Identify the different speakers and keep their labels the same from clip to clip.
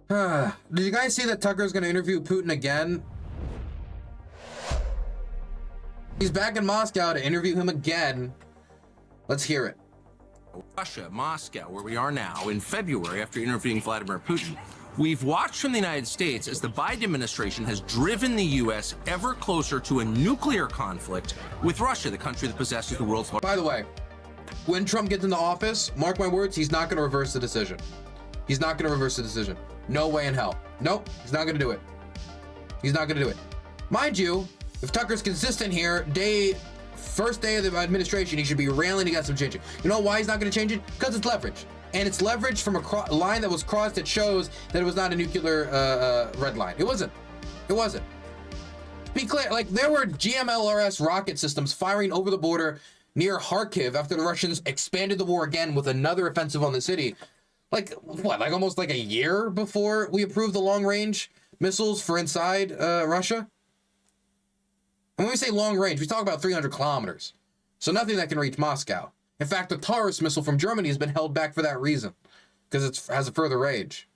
Speaker 1: Did you guys see that Tucker's going to interview Putin again? He's back in Moscow to interview him again. Let's hear it.
Speaker 2: Russia, Moscow, where we are now, in February after interviewing Vladimir Putin. We've watched from the United States as the Biden administration has driven the U.S. ever closer to a nuclear conflict with Russia, the country that possesses the world's largest.
Speaker 1: By the way, when Trump gets into office, mark my words, he's not going to reverse the decision. He's not going to reverse the decision. No way in hell. Nope, he's not going to do it. He's not going to do it. Mind you, if Tucker's consistent here, first day of the administration, he should be railing against some changing. You know why he's not going to change it? Because it's leverage. And it's leverage from a line that was crossed that shows that it was not a nuclear red line. It wasn't. It wasn't. Be clear, like there were GMLRS rocket systems firing over the border near Kharkiv after the Russians expanded the war again with another offensive on the city. Like what? Like almost like a year before we approved the long-range missiles for inside Russia? And when we say long range, we talk about 300 kilometers. So nothing that can reach Moscow. In fact, the Taurus missile from Germany has been held back for that reason, because it has a further range.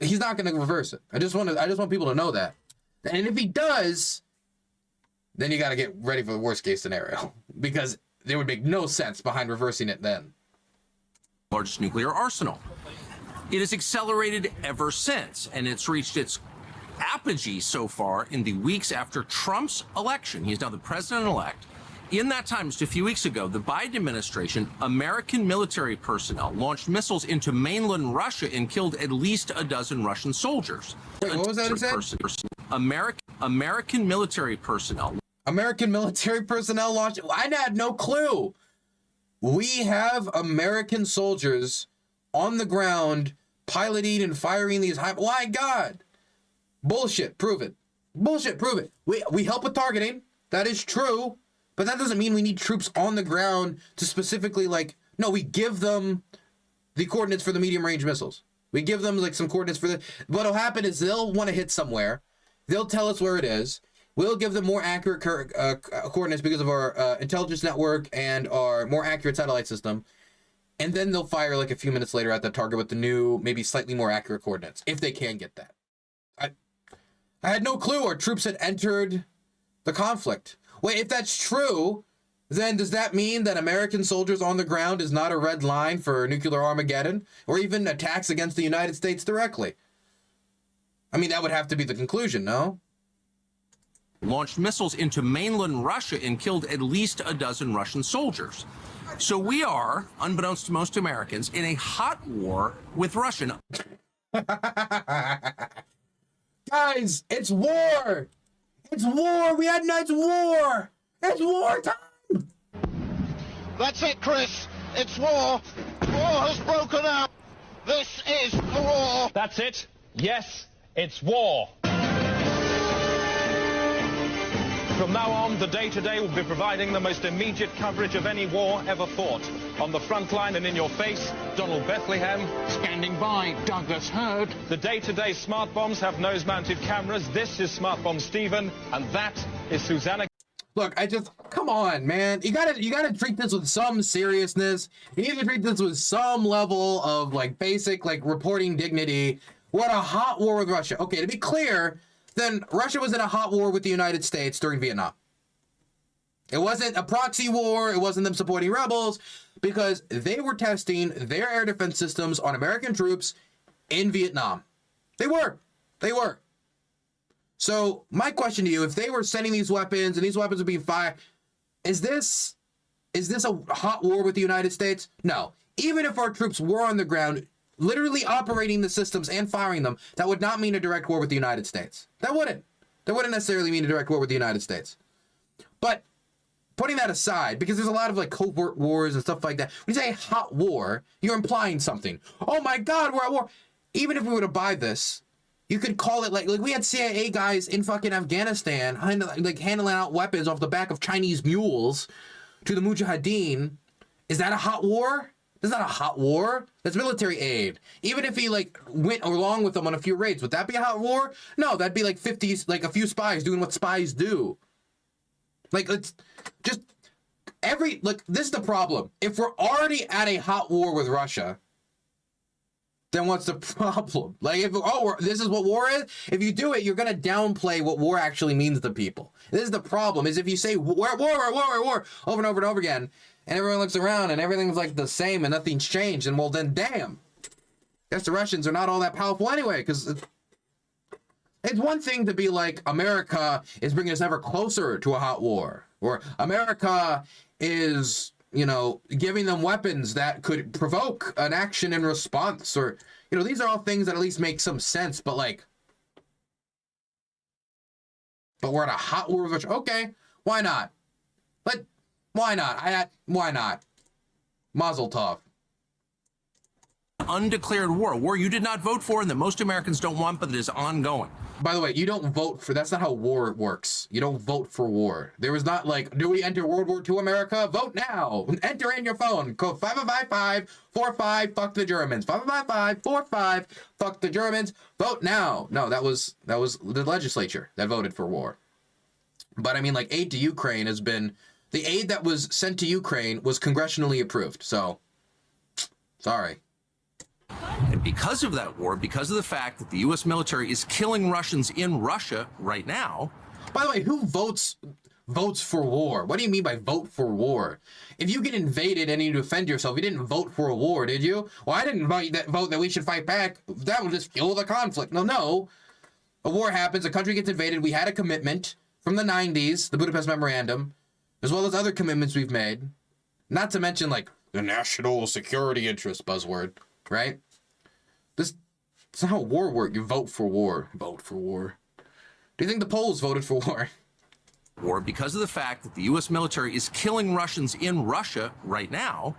Speaker 1: He's not going to reverse it. I just want people to know that. And if he does, then you got to get ready for the worst case scenario, because there would make no sense behind reversing it then.
Speaker 2: Largest nuclear arsenal. It has accelerated ever since, and it's reached its apogee so far in the weeks after Trump's election. He is now the president-elect. In that time, just a few weeks ago, the Biden administration, American military personnel launched missiles into mainland Russia and killed at least a dozen Russian soldiers.
Speaker 1: Wait, what was that it said?
Speaker 2: American military personnel.
Speaker 1: American military personnel launched. I had no clue. We have American soldiers on the ground piloting and firing these high. My God. Bullshit. Prove it. Bullshit. Prove it. We help with targeting. That is true. But that doesn't mean we need troops on the ground to specifically no, we give them the coordinates for the medium range missiles. We give them some coordinates for what'll happen is they'll want to hit somewhere. They'll tell us where it is. We'll give them more accurate coordinates because of our intelligence network and our more accurate satellite system. And then they'll fire a few minutes later at that target with the new, maybe slightly more accurate coordinates, if they can get that. I had no clue our troops had entered the conflict. Wait, if that's true, then does that mean that American soldiers on the ground is not a red line for nuclear Armageddon or even attacks against the United States directly? I mean, that would have to be the conclusion, no?
Speaker 2: Launched missiles into mainland Russia and killed at least a dozen Russian soldiers. So we are, unbeknownst to most Americans, in a hot war with Russia.
Speaker 1: Guys, it's war! It's war! We had night's war! It's war time!
Speaker 3: That's it, Chris. It's war. War has broken out. This is war.
Speaker 4: That's it. Yes, it's war. From now on, the day-to-day will be providing the most immediate coverage of any war ever fought. On the front line and in your face, Donald Bethlehem.
Speaker 3: Standing by, Douglas Hurd.
Speaker 4: The day-to-day smart bombs have nose-mounted cameras. This is Smart Bomb Stephen, and that is Susanna.
Speaker 1: Look, come on, man. You gotta treat this with some seriousness. You need to treat this with some level of basic reporting dignity. What a hot war with Russia. Okay, to be clear, then Russia was in a hot war with the United States during Vietnam. It wasn't a proxy war. It wasn't them supporting rebels, because they were testing their air defense systems on American troops in Vietnam. They were. So my question to you, if they were sending these weapons and these weapons were being fired, is this a hot war with the United States? No. Even if our troops were on the ground, literally operating the systems and firing them, that would not mean a direct war with the United States. That wouldn't necessarily mean a direct war with the United States. But putting that aside, because there's a lot of covert wars and stuff like that, when you say hot war, you're implying something. Oh my God, we're at war. Even if we were to buy this, you could call it like we had CIA guys in fucking Afghanistan handling out weapons off the back of Chinese mules to the Mujahideen. Is that a hot war? That's not a hot war. That's military aid. Even if he went along with them on a few raids, would that be a hot war? No, that'd be a few spies doing what spies do. It's just this is the problem. If we're already at a hot war with Russia, then what's the problem? Like, if, oh, this is what war is? If you do it, you're going to downplay what war actually means to people. This is the problem, is if you say war over and over and over again, and everyone looks around and everything's like the same and nothing's changed, and well, then damn. Guess the Russians are not all that powerful anyway, because it's one thing to be like, America is bringing us ever closer to a hot war, or America is, you know, giving them weapons that could provoke an action in response, or, you know, these are all things that at least make some sense, but like, but we're in a hot war with Russia. Okay, why not? Why not? Why not? Mazel tov.
Speaker 2: Undeclared war, a war you did not vote for and that most Americans don't want, but that is ongoing.
Speaker 1: By the way, you don't vote for, that's not how war works. You don't vote for war. There was not like, do we enter World War II America? Vote now. Enter in your phone. Code 555545, fuck the Germans. 555545, fuck the Germans. Vote now. No, that was the legislature that voted for war. But I mean, like, aid to Ukraine has been, the aid that was sent to Ukraine was congressionally approved. So, sorry.
Speaker 2: And because of that war, because of the fact that the U.S. military is killing Russians in Russia right now.
Speaker 1: By the way, who votes for war? What do you mean by vote for war? If you get invaded and you defend yourself, you didn't vote for a war, did you? Well, I didn't vote that we should fight back. That would just fuel the conflict. No. A war happens, a country gets invaded. We had a commitment from the 90s, the Budapest Memorandum, as well as other commitments we've made. Not to mention, like, the national security interest buzzword, right? That's not how war works. You vote for war. Vote for war. Do you think the Poles voted for war?
Speaker 2: War because of the fact that the U.S. military is killing Russians in Russia right now.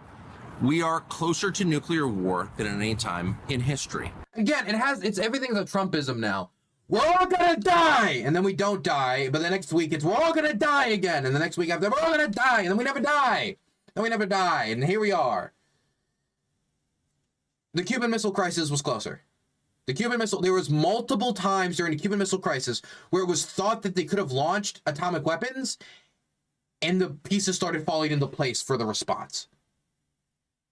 Speaker 2: We are closer to nuclear war than at any time in history.
Speaker 1: Again, it's everything's a Trumpism now. We're all gonna die, and then we don't die. But the next week it's we're all gonna die again, and the next week after we're all gonna die, and then we never die. Then we never die, and here we are. The Cuban Missile Crisis was closer. There was multiple times during the Cuban Missile Crisis where it was thought that they could have launched atomic weapons, and the pieces started falling into place for the response.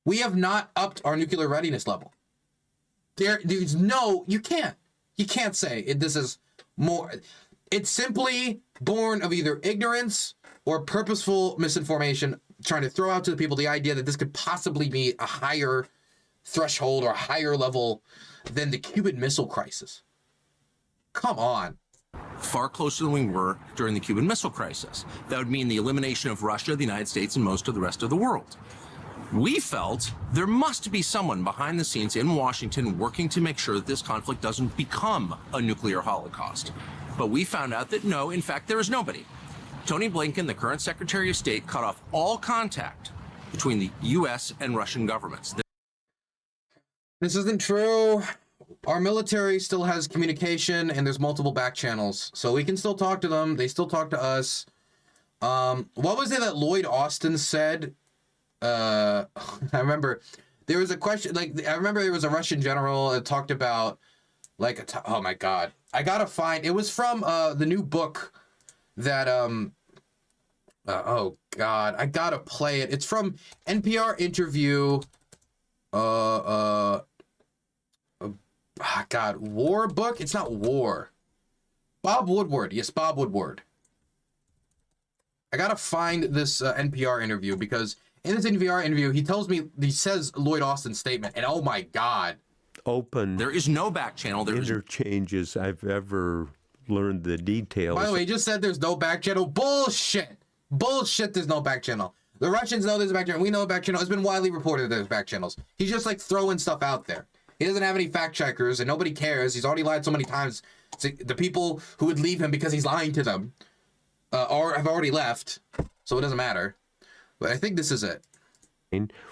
Speaker 1: We have not upped our nuclear readiness level. There's no, you can't say this is more. It's simply born of either ignorance or purposeful misinformation, trying to throw out to the people the idea that this could possibly be a higher threshold or a higher level than the Cuban Missile Crisis. Come on.
Speaker 2: Far closer than we were during the Cuban Missile Crisis. That would mean the elimination of Russia, the United States, and most of the rest of the world. We felt there must be someone behind the scenes in Washington working to make sure that this conflict doesn't become a nuclear holocaust. But we found out that no, in fact, there is nobody. Tony Blinken, the current Secretary of State, cut off all contact between the U.S. and Russian governments.
Speaker 1: This isn't true. Our military still has communication, and there's multiple back channels, so we can still talk to them. They still talk to us. What was it that Lloyd Austin said? I remember there was a question, like, I remember there was a Russian general that talked about, like, oh my God, I gotta find, it was from the new book that, oh God, I gotta play it. It's from NPR interview, God, war book? It's not war. Bob Woodward. Yes, Bob Woodward. I gotta find this NPR interview, because in this NPR interview, he says Lloyd Austin's statement, and oh my God.
Speaker 5: Open.
Speaker 2: There is no back channel. There
Speaker 5: interchanges I've ever learned the details.
Speaker 1: By the way, he just said there's no back channel. Bullshit. Bullshit, there's no back channel. The Russians know there's a back channel. We know a back channel. It's been widely reported that there's back channels. He's just like throwing stuff out there. He doesn't have any fact checkers, and nobody cares. He's already lied so many times. So the people who would leave him because he's lying to them have already left, so it doesn't matter. But I think this is it.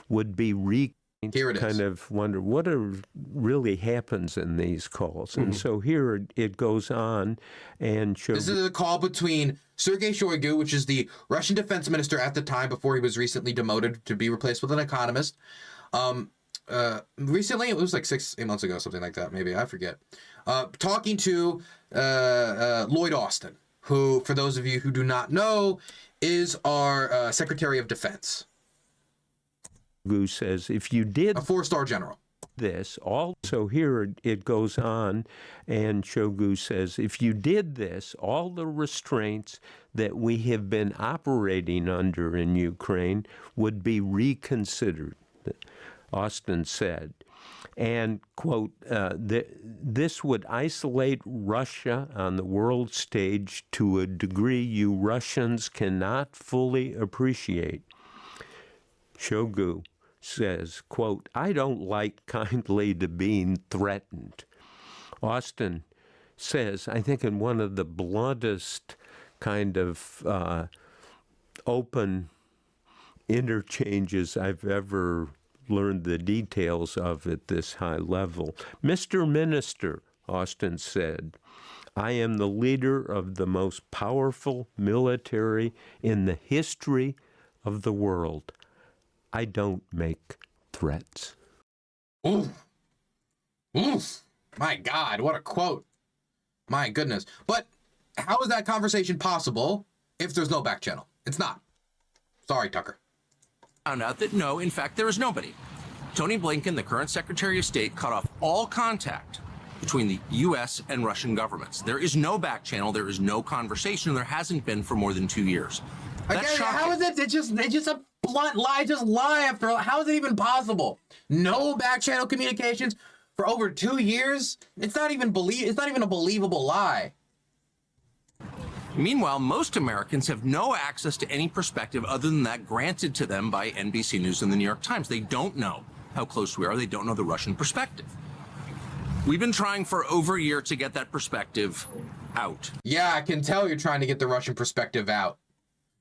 Speaker 5: Would be
Speaker 1: here it
Speaker 5: kind
Speaker 1: is.
Speaker 5: of wonder what really happens in these calls. And so here it goes on and shows. This
Speaker 1: is a call between Sergei Shoigu, which is the Russian defense minister at the time before he was recently demoted to be replaced with an economist. Recently, it was like 6-8 months ago, something like that, maybe, I forget. Talking to Lloyd Austin, who, for those of you who do not know, is our Secretary of Defense.
Speaker 5: Who says if you did
Speaker 1: a 4-star general.
Speaker 5: this, also here it goes on, and Shogu says, if you did this, all the restraints that we have been operating under in Ukraine would be reconsidered, Austin said. And, quote, this would isolate Russia on the world stage to a degree you Russians cannot fully appreciate. Shogu says, quote, I don't like kindly to being threatened. Austin says, I think in one of the bluntest kind of open interchanges I've ever learned the details of at this high level. Mr. Minister, Austin said, I am the leader of the most powerful military in the history of the world. I don't make threats.
Speaker 1: Oof. Oof. My God, what a quote. My goodness. But how is that conversation possible if there's no back channel? It's not. Sorry, Tucker.
Speaker 2: Found out that no, in fact, there is nobody. Tony Blinken, the current Secretary of State, cut off all contact between the U.S. and Russian governments. There is no back channel. There is no conversation. There hasn't been for more than 2 years. That's shocking.
Speaker 1: How is it? It's just a blunt lie. Just lie after. How is it even possible? No back channel communications for over 2 years. It's not even a believable lie.
Speaker 2: Meanwhile, most Americans have no access to any perspective other than that granted to them by NBC News and the New York Times. They don't know how close we are. They don't know the Russian perspective. We've been trying for over a year to get that perspective out.
Speaker 1: Yeah, I can tell you're trying to get the Russian perspective out.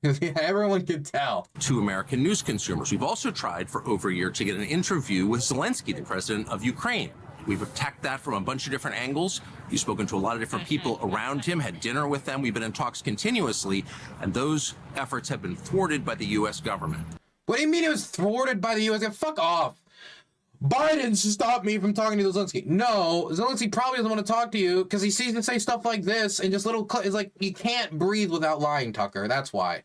Speaker 1: Everyone can tell.
Speaker 2: To American news consumers. We've also tried for over a year to get an interview with Zelensky, the president of Ukraine. We've attacked that from a bunch of different angles. You've spoken to a lot of different people around him, had dinner with them. We've been in talks continuously, and those efforts have been thwarted by the U.S. government.
Speaker 1: What do you mean it was thwarted by the U.S.? Fuck off. Biden stopped me from talking to Zelensky. No, Zelensky probably doesn't want to talk to you because he sees you say stuff like this and just it's like you can't breathe without lying, Tucker. That's why.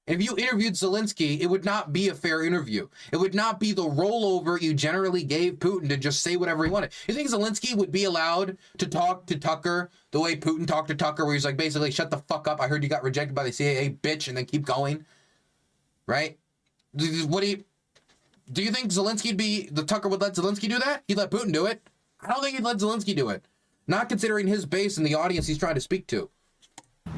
Speaker 1: If you interviewed Zelensky, it would not be a fair interview. It would not be the rollover you generally gave Putin to just say whatever he wanted. You think Zelensky would be allowed to talk to Tucker the way Putin talked to Tucker, where he's like, basically, shut the fuck up. I heard you got rejected by the CIA, bitch, and then keep going? Right? What do you think Tucker would let Zelensky do that? He'd let Putin do it. I don't think he'd let Zelensky do it. Not considering his base and the audience he's trying to speak to.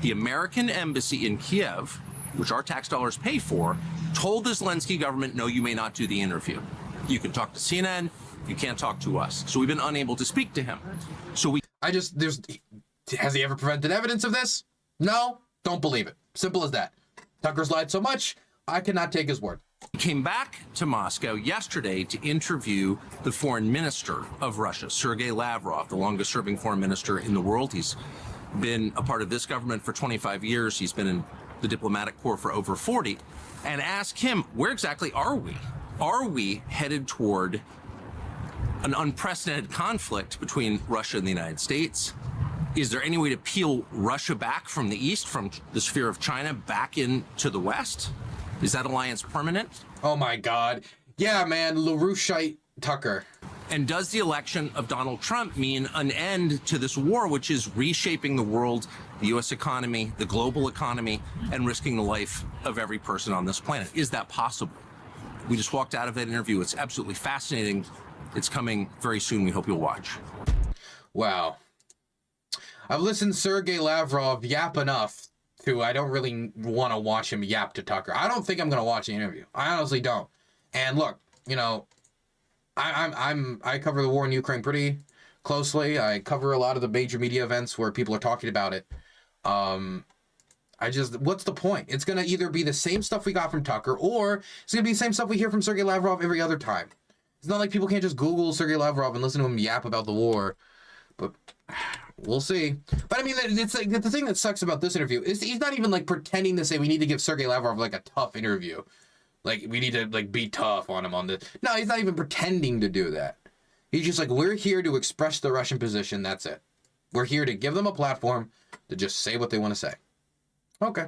Speaker 2: The American embassy in Kiev, which our tax dollars pay for, told the Zelensky government, no, you may not do the interview. You can talk to CNN, you can't talk to us. So we've been unable to speak to him. Has he ever presented evidence of this? No, don't believe it. Simple as that. Tucker's lied so much, I cannot take his word. He came back to Moscow yesterday to interview the foreign minister of Russia, Sergei Lavrov, the longest serving foreign minister in the world. He's been a part of this government for 25 years. He's been in the diplomatic corps for over 40, and ask him, where exactly are we? Are we headed toward an unprecedented conflict between Russia and the United States? Is there any way to peel Russia back from the east, from the sphere of China, back into the west? Is that alliance permanent? Oh my God. Yeah, man, LaRouche Tucker. And does the election of Donald Trump mean an end to this war, which is reshaping the world, the U.S. economy, the global economy, and risking the life of every person on this planet? Is that possible? We just walked out of that interview. It's absolutely fascinating. It's coming very soon. We hope you'll watch. Wow. I've listened to Sergei Lavrov yap enough to I don't really want to watch him yap to Tucker. I don't think I'm going to watch the interview. I honestly don't. And look, you know, I cover the war in Ukraine pretty closely. I cover a lot of the major media events where people are talking about it. What's the point? It's going to either be the same stuff we got from Tucker, or it's going to be the same stuff we hear from Sergei Lavrov every other time. It's not like people can't just Google Sergei Lavrov and listen to him yap about the war, but we'll see. But I mean, it's like the thing that sucks about this interview is he's not even like pretending to say we need to give Sergei Lavrov like a tough interview. Like, we need to, like, be tough on him on this. No, he's not even pretending to do that. He's just like, we're here to express the Russian position. That's it. We're here to give them a platform to just say what they want to say. Okay.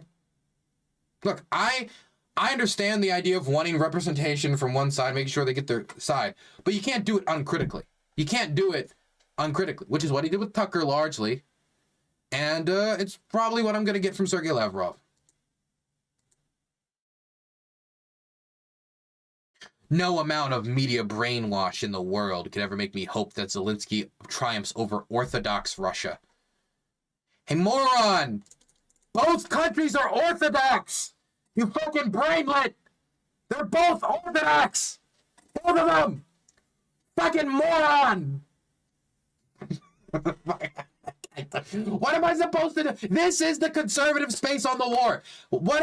Speaker 2: Look, I
Speaker 1: I understand the idea of wanting representation from one side, making sure they get their side, but you can't do it uncritically. You can't do it uncritically, which is what he did with Tucker largely. And it's probably what I'm going to get from Sergei Lavrov. No amount of media brainwash in the world could ever make me hope that Zelensky triumphs over Orthodox Russia. Hey, moron! Both countries are Orthodox! You fucking brainlet! They're both Orthodox! Both of them! Fucking moron! What am I supposed to do? This is the conservative space on the war. What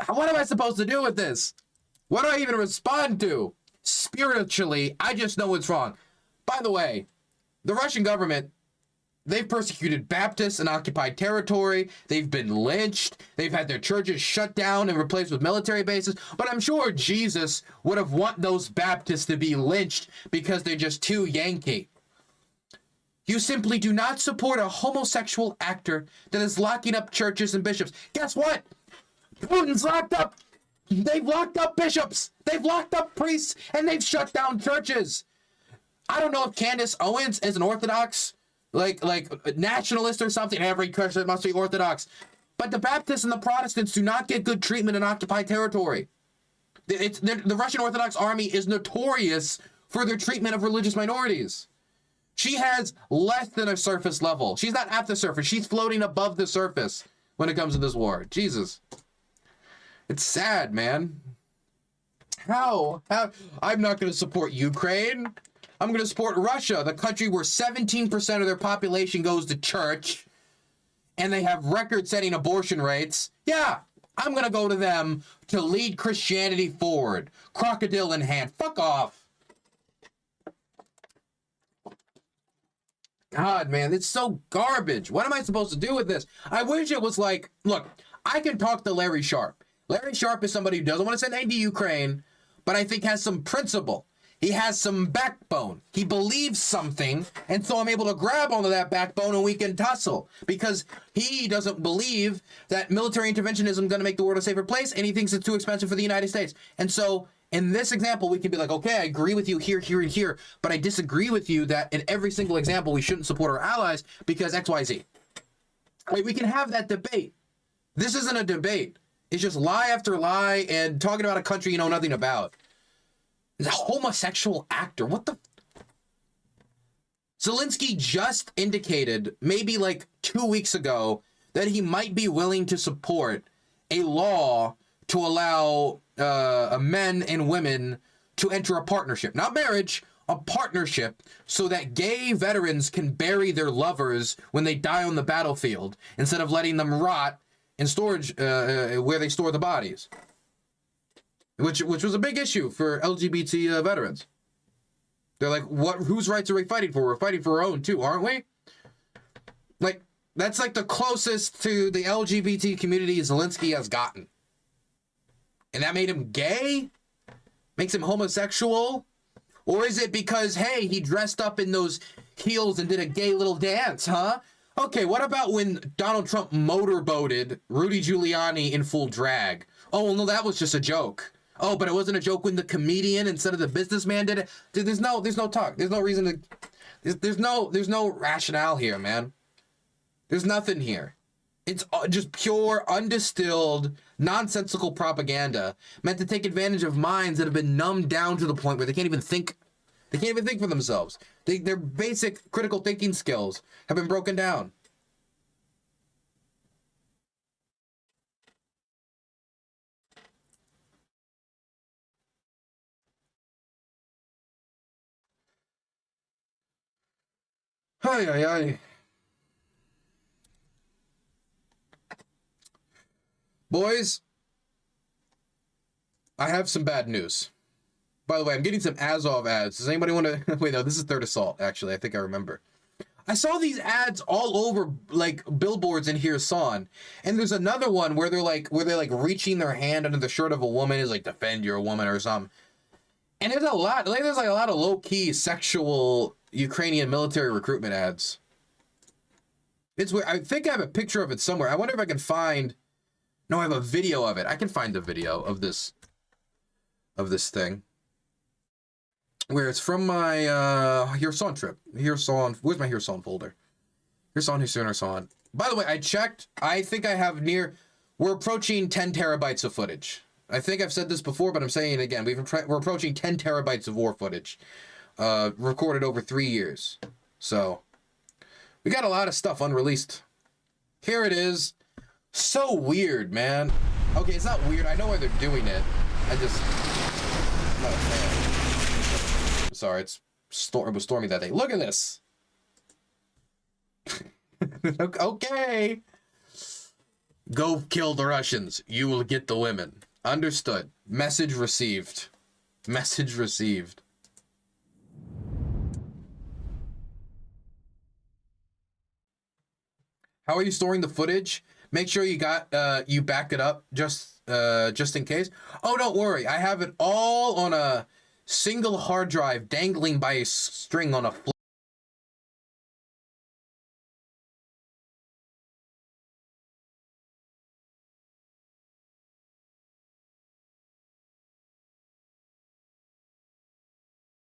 Speaker 1: am I supposed to do with this? What do I even respond to? Spiritually, I just know it's wrong. By the way, the Russian government, they've persecuted Baptists in occupied territory. They've been lynched. They've had their churches shut down and replaced with military bases. But I'm sure Jesus would have want those Baptists to be lynched because they're just too Yankee. You simply do not support a homosexual actor that is locking up churches and bishops. Guess what? Putin's locked up. They've locked up bishops. They've locked up priests, and they've shut down churches. I don't know if Candace Owens is an Orthodox, like nationalist or something. Every Christian must be Orthodox. But the Baptists and the Protestants do not get good treatment in occupied territory. The Russian Orthodox Army is notorious for their treatment of religious minorities. She has less than a surface level. She's not at the surface. She's floating above the surface when it comes to this war. Jesus. It's sad, man. How? I'm not going to support Ukraine. I'm going to support Russia, the country where 17% of their population goes to church and they have record-setting abortion rates. Yeah, I'm going to go to them to lead Christianity forward. Crocodile in hand. Fuck off. God, man, it's so garbage. What am I supposed to do with this? I wish it was like, look, I can talk to Larry Sharpe. Larry Sharpe is somebody who doesn't want to send aid to Ukraine, but I think has some principle. He has some backbone. He believes something, and so I'm able to grab onto that backbone and we can tussle. Because he doesn't believe that military interventionism is going to make the world a safer place, and he thinks it's too expensive for the United States. And so, in this example, we can be like, okay, I agree with you here, here, and here, but I disagree with you that in every single example we shouldn't support our allies because X, Y, Z. Like, we can have that debate. This isn't a debate. It's just lie after lie and talking about a country you know nothing about. The homosexual actor. What the? Zelensky just indicated maybe like 2 weeks ago that he might be willing to support a law to allow men and women to enter a partnership. Not marriage, a partnership, so that gay veterans can bury their lovers when they die on the battlefield instead of letting them rot in storage where they store the bodies. Which was a big issue for LGBT veterans. They're like, whose rights are we fighting for? We're fighting for our own too, aren't we? Like, that's like the closest to the LGBT community Zelensky has gotten. And that made him gay? Makes him homosexual? Or is it because, hey, he dressed up in those heels and did a gay little dance, huh? Okay, what about when Donald Trump motorboated Rudy Giuliani in full drag? Oh, well, no, that was just a joke. Oh, but it wasn't a joke when the comedian instead of the businessman did it. Dude, there's no talk. There's no reason to. There's no rationale here, man. There's nothing here. It's just pure, undistilled, nonsensical propaganda meant to take advantage of minds that have been numbed down to the point where they can't even think. They can't even think for themselves. Their basic critical thinking skills have been broken down. Ay, ay, ay. Boys, I have some bad news. By the way, I'm getting some Azov ads. Does anybody want to... Wait, no, this is Third Assault, actually. I think I remember. I saw these ads all over, like, billboards in Kherson. And there's another one where they're reaching their hand under the shirt of a woman. Is like, defend your woman or something. And there's a lot of low-key sexual Ukrainian military recruitment ads. It's weird. I think I have a picture of it somewhere. I wonder if I can find... No, I have a video of it. I can find the video of this thing. Where it's from my Kherson trip. Kherson, where's my Kherson folder? Kherson. By the way, I checked. I think I have we're approaching 10 terabytes of footage. I think I've said this before, but I'm saying it again. We're approaching 10 terabytes of war footage. Recorded over 3 years. So, we got a lot of stuff unreleased. Here it is. So weird, man. Okay, it's not weird. I know why they're doing it. I'm not a fan. Sorry, it was stormy that day. Look at this. Okay. Go kill the Russians. You will get the women. Understood. Message received. Message received. How are you storing the footage? Make sure you back it up just in case. Oh, don't worry. I have it all on a single hard drive dangling by a string on a